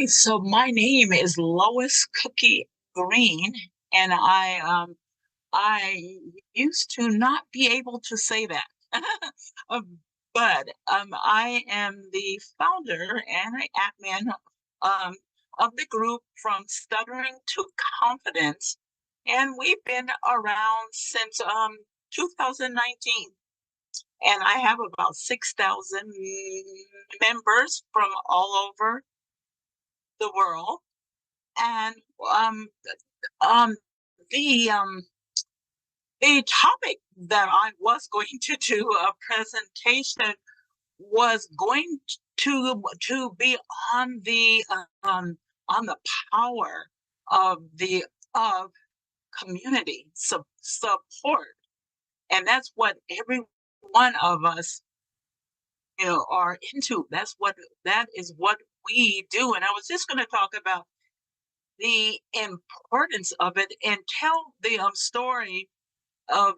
Okay, so my name is Lois Cookie Green, and I used to not be able to say that. Um, but I am the founder and admin um, of the group From Stuttering to Confidence, and we've been around since 2019. And I have about 6,000 members from all over the world. And um, um, the um, the topic that I was going to do a presentation was going to be on on the power of community support, and that's what every one of us are into. That is what we do. And I was just going to talk about the importance of it and tell the story of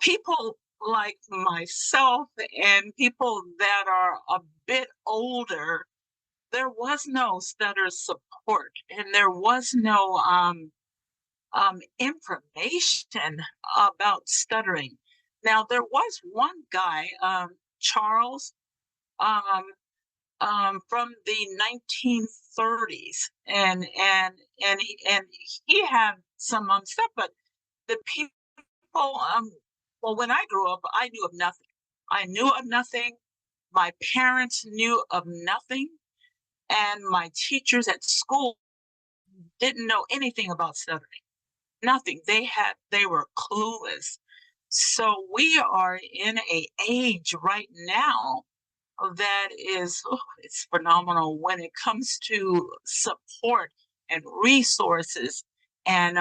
people like myself and people that are a bit older. There was no stutter support, and there was no information about stuttering. Now there was one guy, Charles, um, from the 1930s, and he had some stuff, but the people, well, when I grew up, I knew of nothing. I knew of nothing. My parents knew of nothing, and my teachers at school didn't know anything about stuttering. Nothing. They were clueless. So we are in a age right now that is it's phenomenal when it comes to support and resources and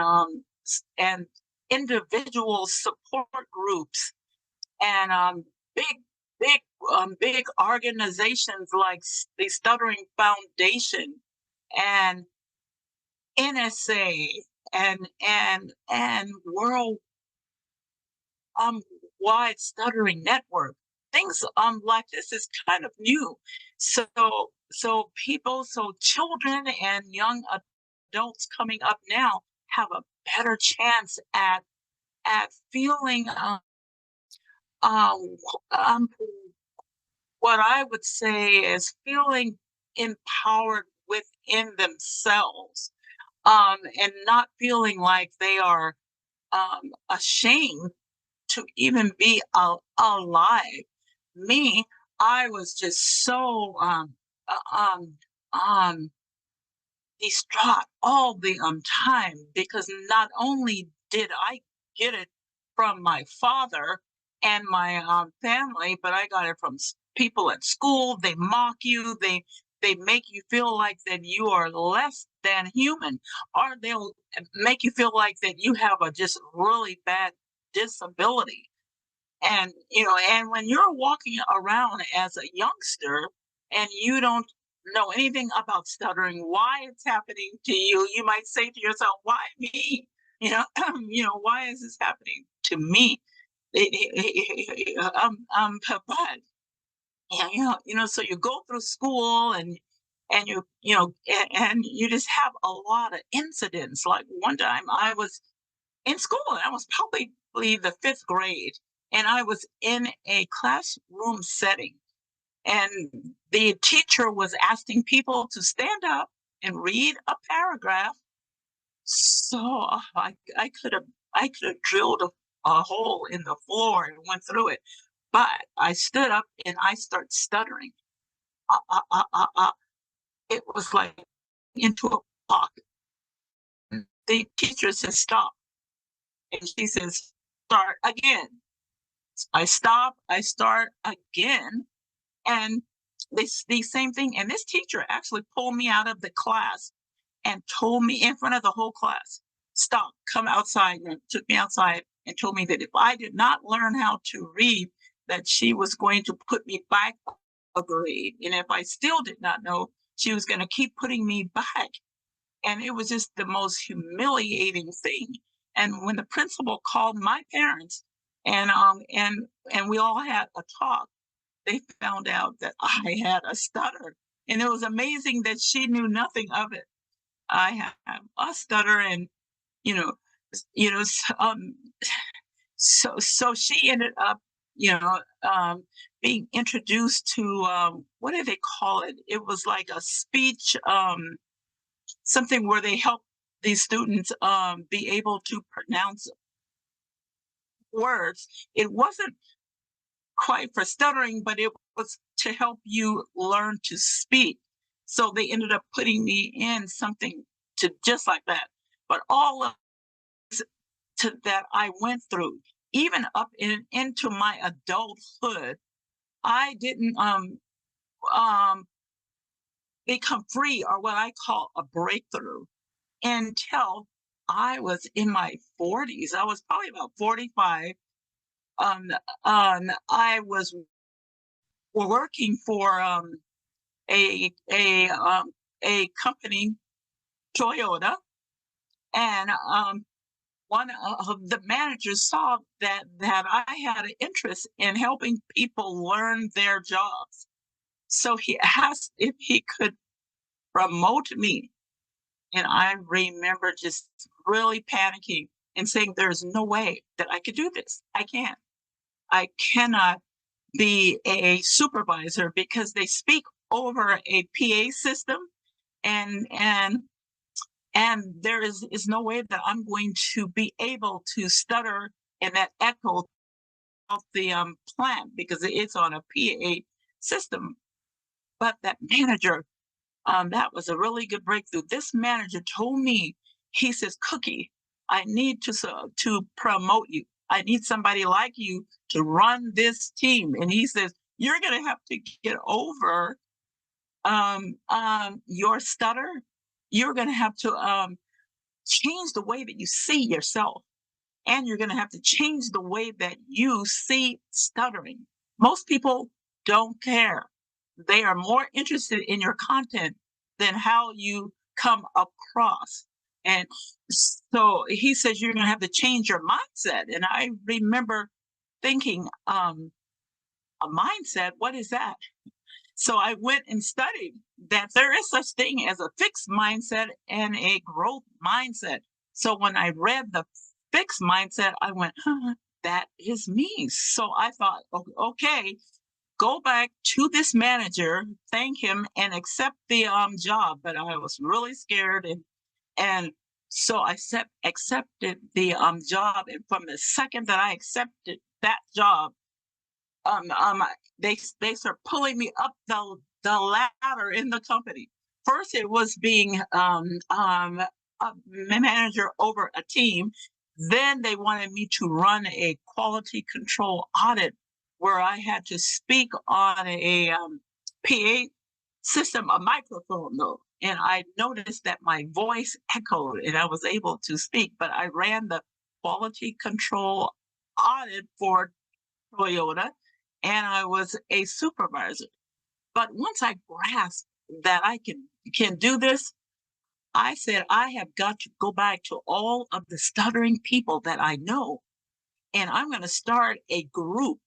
and individual support groups and big big organizations like the Stuttering Foundation and NSA and World wide stuttering network. Things like this is kind of new. So so children and young adults coming up now have a better chance at feeling um, um what I would say is feeling empowered within themselves, and not feeling like they are ashamed to even be alive. Me, I was just so um distraught all the time because not only did I get it from my father and my family, but I got it from people at school. They mock you. They make you feel like that you are less than human, or they'll make you feel like that you have a just really bad disability. And and when you're walking around as a youngster and you don't know anything about stuttering, why it's happening to you, you might say to yourself, why me? Why is this happening to me? But yeah, so you go through school and and you just have a lot of incidents. Like one time I was in school, and I was probably the fifth grade, and I was in a classroom setting, and the teacher was asking people to stand up and read a paragraph. So I could have drilled a hole in the floor and went through it, but I stood up and I start stuttering. Uh, uh, uh, uh, uh. It was like into a block. The teacher says stop, and she says start again. I stop, I start again, and this the same thing. And this teacher actually pulled me out of the class and told me in front of the whole class, stop, come outside, and took me outside and told me that if I did not learn how to read, that she was going to put me back a grade. And if I still did not know, she was going to keep putting me back. And it was just the most humiliating thing. And when the principal called my parents and we all had a talk, they found out that I had a stutter. And it was amazing that she knew nothing of it. I have a stutter, and you know, you know, so she ended up, you know, being introduced to what do they call it? It was like a speech, something where they help these students be able to pronounce words. It wasn't quite for stuttering, but it was to help you learn to speak. So they ended up putting me in something to just like that. But all of that I went through, even up into my adulthood, I didn't um become free, or what I call a breakthrough, until I was in my 40s. I was probably about 45. Um, I was working for a a um, a company, Toyota, and one of the managers saw that I had an interest in helping people learn their jobs. So he asked if he could promote me. And I remember just really panicking and saying, there's no way that I could do this. I can't. I cannot be a supervisor because they speak over a PA system, and there is no way that I'm going to be able to stutter in that echo of the plant because it's on a PA system. But that manager, that was a really good breakthrough. This manager told me, he says, Cookie, I need to promote you. I need somebody like you to run this team. And he says, you're going to have to get over your stutter. You're going to have to change the way that you see yourself. And you're going to have to change the way that you see stuttering. Most people don't care. They are more interested in your content than how you come across. And so he says you're going to have to change your mindset. And I remember thinking, a mindset, what is that? So I went and studied that there is such thing as a fixed mindset and a growth mindset. So when I read the fixed mindset, I went, that is me. So I thought, okay, go back to this manager, thank him, and accept the job. But I was really scared, and so I accepted the job. And from the second that I accepted that job, um, um, they start pulling me up the ladder in the company. First, it was being a manager over a team. Then they wanted me to run a quality control audit where I had to speak on a PA system, a microphone though. And I noticed that my voice echoed and I was able to speak, but I ran the quality control audit for Toyota, and I was a supervisor. But once I grasped that I can do this, I said I have got to go back to all of the stuttering people that I know, and I'm going to start a group,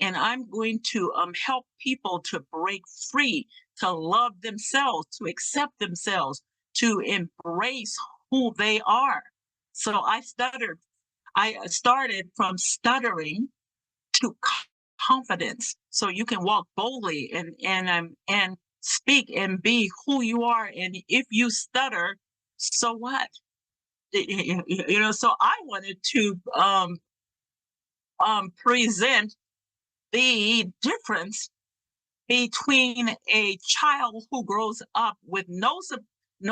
and I'm going to help people to break free, to love themselves, to accept themselves, to embrace who they are. So I stuttered. I started from stuttering to confidence, so you can walk boldly and speak and be who you are. And if you stutter, so what? So I wanted to present the difference between a child who grows up with no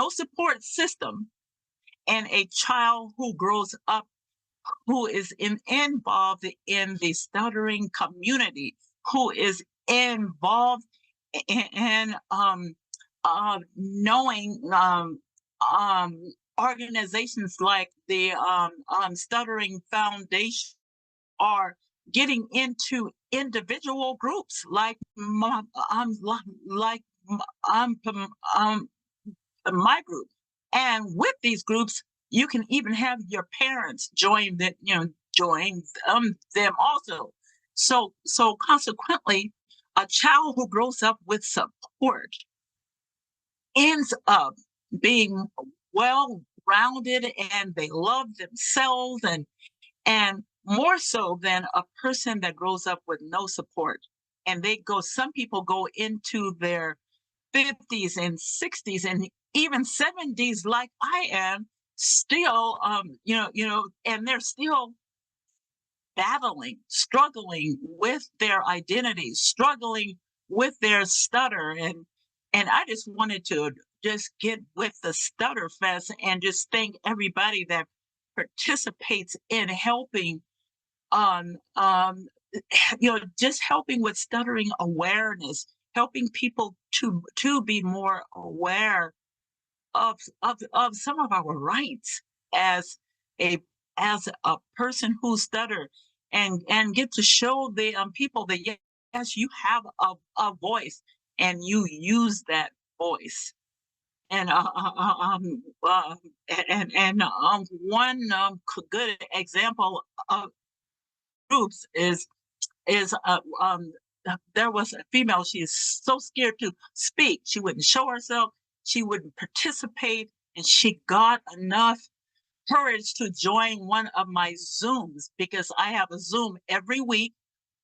support system and a child who grows up who is involved in the stuttering community, who is involved in knowing organizations like the Stuttering Foundation, are getting into individual groups like my group. And with these groups, you can even have your parents join join them also. So consequently, a child who grows up with support ends up being well rounded, and they love themselves, and more so than a person that grows up with no support. And some people go into their 50s and 60s and even 70s like I am, still and they're still battling, struggling with their identity, struggling with their stutter. And I just wanted to just get with the StutterFest and just thank everybody that participates in helping um um just helping with stuttering awareness, helping people to be more aware of some of our rights as a as a person who stutter, and get to show the people that yes, you have a voice and you use that voice. And one good example of groups is there was a female. She is so scared to speak. She wouldn't show herself. She wouldn't participate, and she got enough courage to join one of my Zooms, because I have a Zoom every week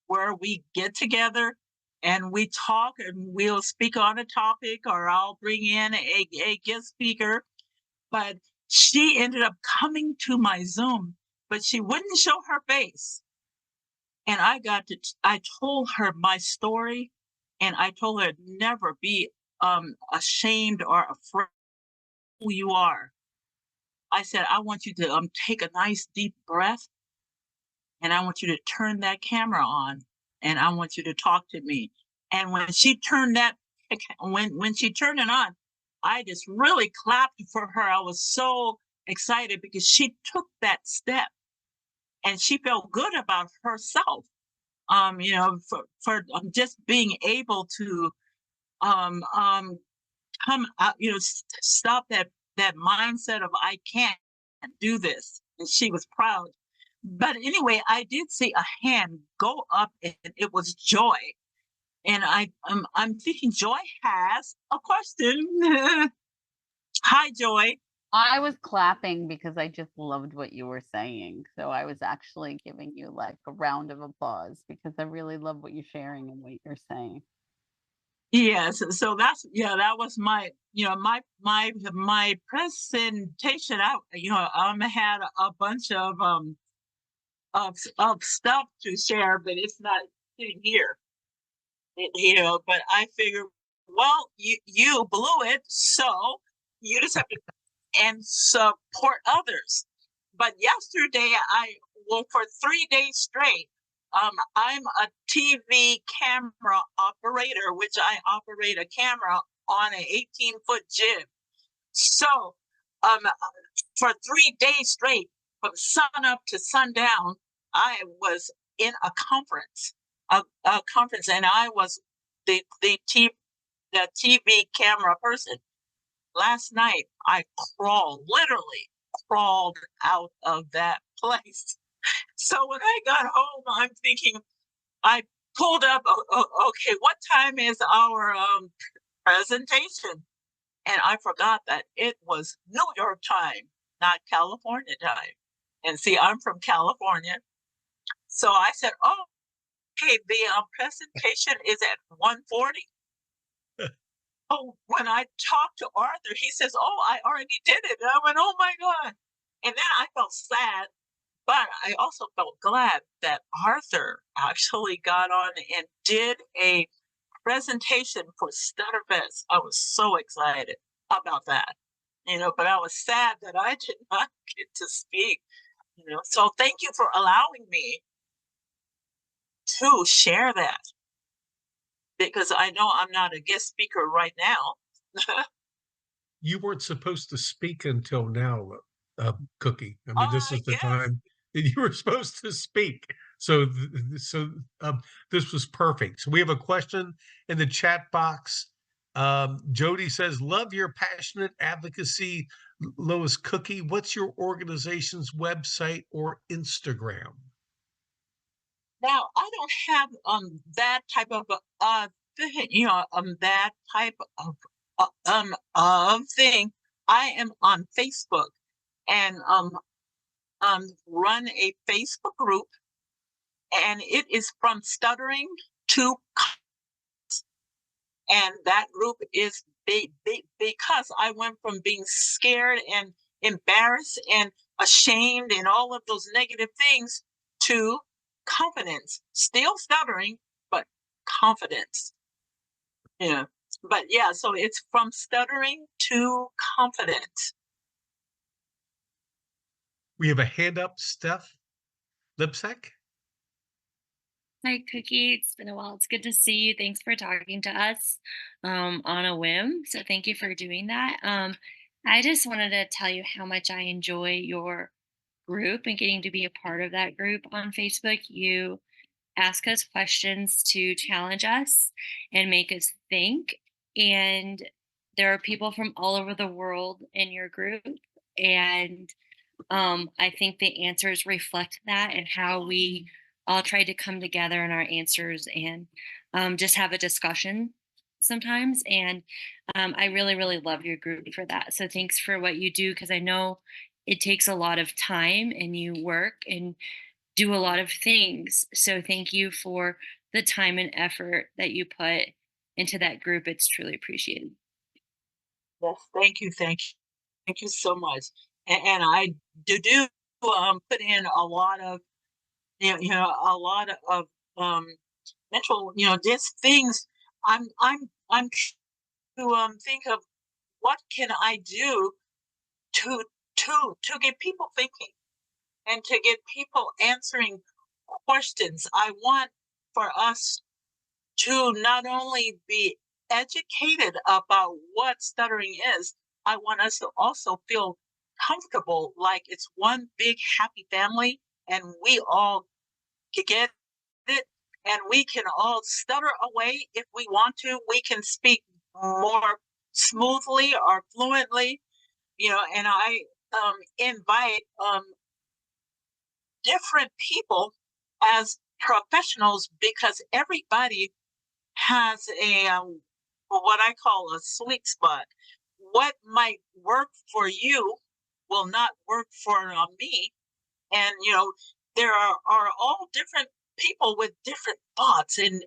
where we get together and we talk, and we'll speak on a topic, or I'll bring in a guest speaker. But she ended up coming to my Zoom, but she wouldn't show her face. And I told her my story, and I told her never be ashamed or afraid who you are. I said, I want you to take a nice deep breath, and I want you to turn that camera on, and I want you to talk to me. And when she turned it on, I just really clapped for her. I was so excited because she took that step and she felt good about herself. For just being able to um um come out, stop that mindset of I can't do this. And she was proud. But anyway, I did see a hand go up, and it was Joy. And I'm thinking Joy has a question. Hi, Joy. I was clapping because I just loved what you were saying. So I was actually giving you like a round of applause because I really love what you're sharing and what you're saying. Yes, so that was my presentation. I had a bunch of stuff to share, but it's not sitting here. But I figure, well, you blew it, so you just have to and support others. But yesterday, for 3 days straight, I'm a TV camera operator, which I operate a camera on an 18-foot jib. So, for 3 days straight, from sun up to sundown, I was in a conference, and I was the TV camera person. Last night, I literally crawled out of that place. So when I got home, I'm thinking, I pulled up, okay, what time is our presentation? And I forgot that it was New York time, not California time. And see, I'm from California. So I said, oh, okay, the presentation is at 1:40. Oh, when I talked to Arthur, he says, "Oh, I already did it." And I went, "Oh my God." And then I felt sad, but I also felt glad that Arthur actually got on and did a presentation for StutterFest. I was so excited about that, but I was sad that I did not get to speak. So thank you for allowing me to share that, because I know I'm not a guest speaker right now. You weren't supposed to speak until now, Cookie. I mean, this is the Yes. time that you were supposed to speak. So, this was perfect. So we have a question in the chat box. Jody says, "Love your passionate advocacy, Lois Cookie. What's your organization's website or Instagram?" Now, I don't have that type of that type of thing. I am on Facebook and run a Facebook group, and it is from stuttering to, and that group is big because I went from being scared and embarrassed and ashamed and all of those negative things to confidence. Still stuttering, but confidence. Yeah. But yeah, so it's from stuttering to confidence. We have a hand up, Steph Lipsek. Hi, Cookie. It's been a while. It's good to see you. Thanks for talking to us on a whim. So thank you for doing that. I just wanted to tell you how much I enjoy your group and getting to be a part of that group on Facebook. You ask us questions to challenge us and make us think. And there are people from all over the world in your group. And I think the answers reflect that and how we all try to come together in our answers and just have a discussion sometimes. And I really, really love your group for that. So thanks for what you do, because I know it takes a lot of time and you work and do a lot of things. So thank you for the time and effort that you put into that group. It's truly appreciated. Yes, thank you, thank you so much. And I do put in a lot of a lot of mental just things. I'm to think of what can I do to get people thinking and to get people answering questions. I want for us to not only be educated about what stuttering is, I want us to also feel comfortable, like it's one big happy family and we all get it and we can all stutter away if we want to. We can speak more smoothly or fluently, and I invite different people as professionals because everybody has a what I call a sweet spot. What might work for you will not work for me, and there are all different people with different thoughts and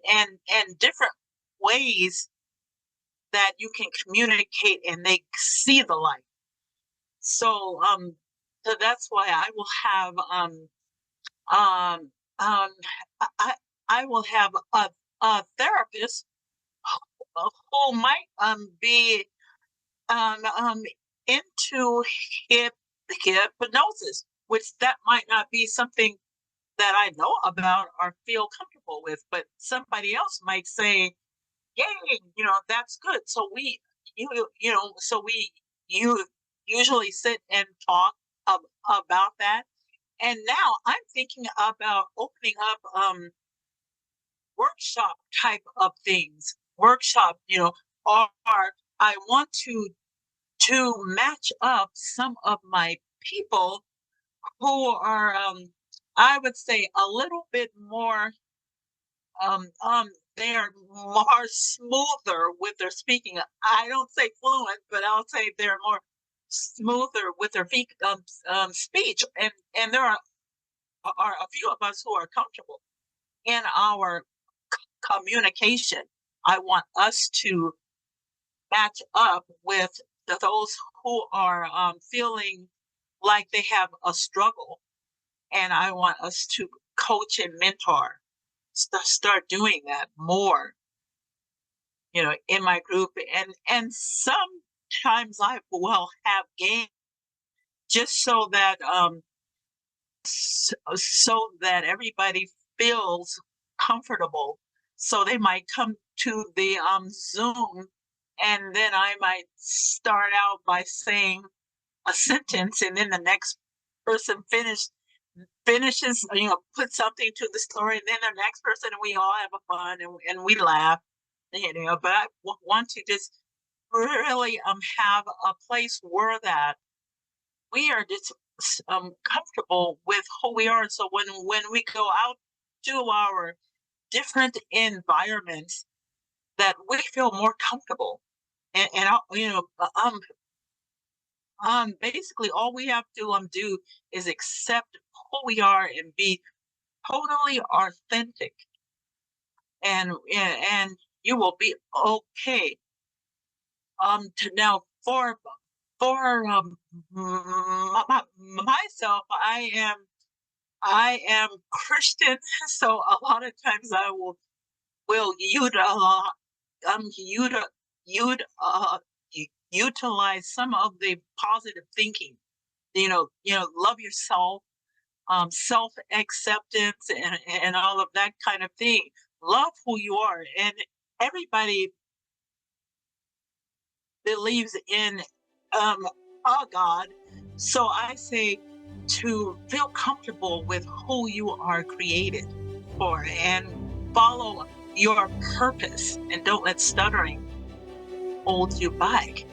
different ways that you can communicate and they see the light. So that's why I will have um, um, I will have a therapist who might be um, into hypnosis, which that might not be something that I know about or feel comfortable with, but somebody else might say, "Yay, that's good." So you usually sit and talk about that. And now I'm thinking about opening up workshop type of things. Workshop, or I want to match up some of my people who are I would say a little bit more they are more smoother with their speaking. I don't say fluent, but I'll say they're more smoother with their speech, and there are a few of us who are comfortable in our communication. I want us to match up with those who are feeling like they have a struggle, and I want us to coach and mentor. Start doing that more, in my group, and sometimes I will have games just so that everybody feels comfortable. So they might come to the Zoom, and then I might start out by saying a sentence, and then the next person finishes, put something to the story, and then the next person, and we all have a fun and we laugh, But I want to just really have a place where that we are just comfortable with who we are. So when we go out to our different environments, that we feel more comfortable. basically all we have to do is accept who we are and be totally authentic, and you will be okay. To now for myself, I am Christian, so a lot of times I will utilize some of the positive thinking. Love yourself, self acceptance, and all of that kind of thing. Love who you are, and everybody believes in a God. So I say to feel comfortable with who you are created for and follow your purpose, and don't let stuttering hold you back.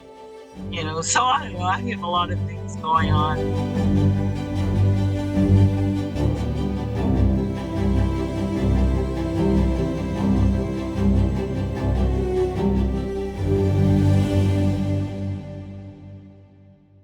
So I don't know, I have a lot of things going on.